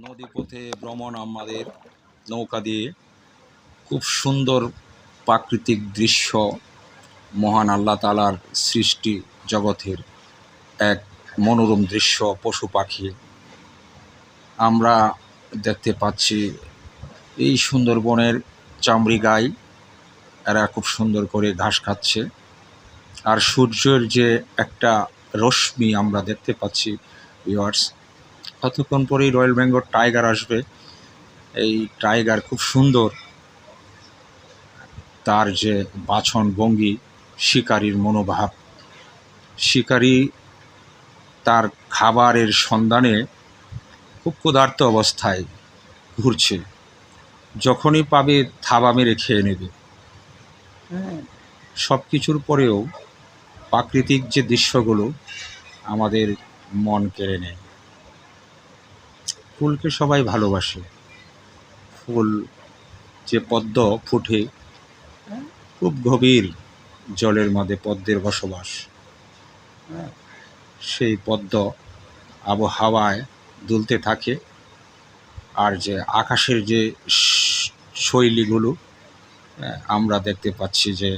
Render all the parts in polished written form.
নদীপথে ভ্রমণ আমাদের নৌকা দিয়ে খুব সুন্দর প্রাকৃতিক দৃশ্য, মহান আল্লাহ তাআলার সৃষ্টি জগতের এক মনোরম দৃশ্য। পশু পাখি আমরা দেখতে পাচ্ছি। এই সুন্দরবনের চামড়ি গাই এরা খুব সুন্দর করে ঘাস খাচ্ছে, আর সূর্যের যে একটা রশ্মি আমরা দেখতে পাচ্ছি ভিউয়ার্স। কতক্ষণ পরেই রয়্যাল বেঙ্গল টাইগার আসবে। এই টাইগার খুব সুন্দর, তার যে বাছন ভঙ্গি, শিকারীর মনোভাব। শিকারী তার খাবারের সন্ধানে খুব ক্ষুধার্ত অবস্থায় ঘুরছে, যখনই পাবে থাবা মেরে খেয়ে নেবে। সব কিছুর পরেও প্রাকৃতিক যে দৃশ্যগুলো আমাদের মন কেড়ে নেয়। ফুলকে সবাই ভালোবাসে। ফুল যে পদ্ম ফুটে, খুব গভীর জলের মধ্যে পদ্মের বসবাস। সেই পদ্ম আবহাওয়ায় দুলতে থাকে, আর যে আকাশের যে শৈলীগুলো আমরা দেখতে পাচ্ছি, যে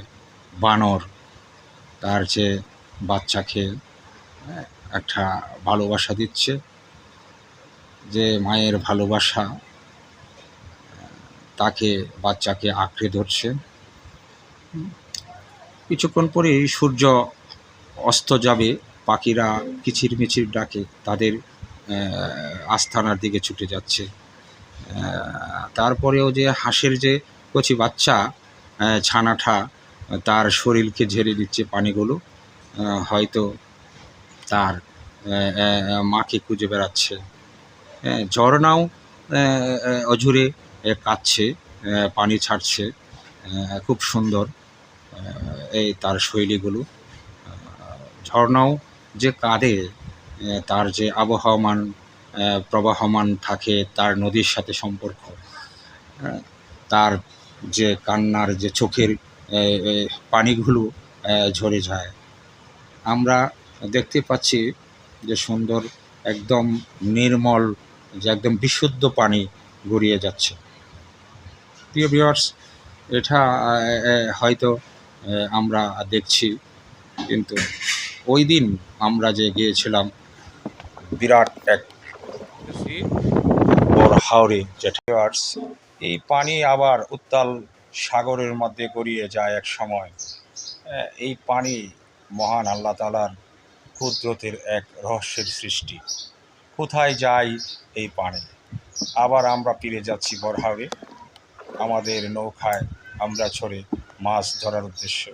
বানর তার যে বাচ্চাকে একটা ভালোবাসা দিচ্ছে, যে মায়ের ভালোবাসা তাকে বাচ্চাকে আঁকড়ে ধরছে। কিছুক্ষণ পরেই সূর্য অস্ত যাবে, পাখিরা কিচিরমিচির ডাকে তাদের আস্তানার দিকে ছুটে যাচ্ছে। তারপরেও যে হাঁসের যে কচি বাচ্চা ছানাটা তার শরীরকে ঝেড়ে দিচ্ছে পানিগুলো, হয়তো তার মাকে খুঁজে বেড়াচ্ছে। ঝর্ণাও অঝুরে কাঁদছে, পানি ছাড়ছে। খুব সুন্দর এই তার শৈলীগুলো। ঝর্ণাও যে কাঁদে, তার যে আবহমান প্রবাহমান থাকে, তার নদীর সাথে সম্পর্ক, তার যে কান্নার যে চোখের পানিগুলো ঝরে যায়। আমরা দেখতে পাচ্ছি যে সুন্দর একদম নির্মল, যে একদম বিশুদ্ধ পানি গড়িয়ে যাচ্ছে। প্রিয় ভিউয়ার্স, এটা হয়তো আমরা দেখছি, কিন্তু ওই দিন আমরা যে গিয়েছিলাম বিরাট এক বড়হাওরে, যেটা এই পানি আবার উত্তাল সাগরের মধ্যে গড়িয়ে যায় এক সময়। এই পানি মহান আল্লাহ তাআলার কুদরতের এক রহস্যের সৃষ্টি। কোথায় যায় এই পানি? আবার আমরা ফিরে যাচ্ছি বড়হাওরে, আমাদের নৌকায় আমরা চড়ে মাছ ধরার উদ্দেশ্যে।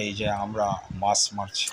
এই যে আমরা মাছ মারছি।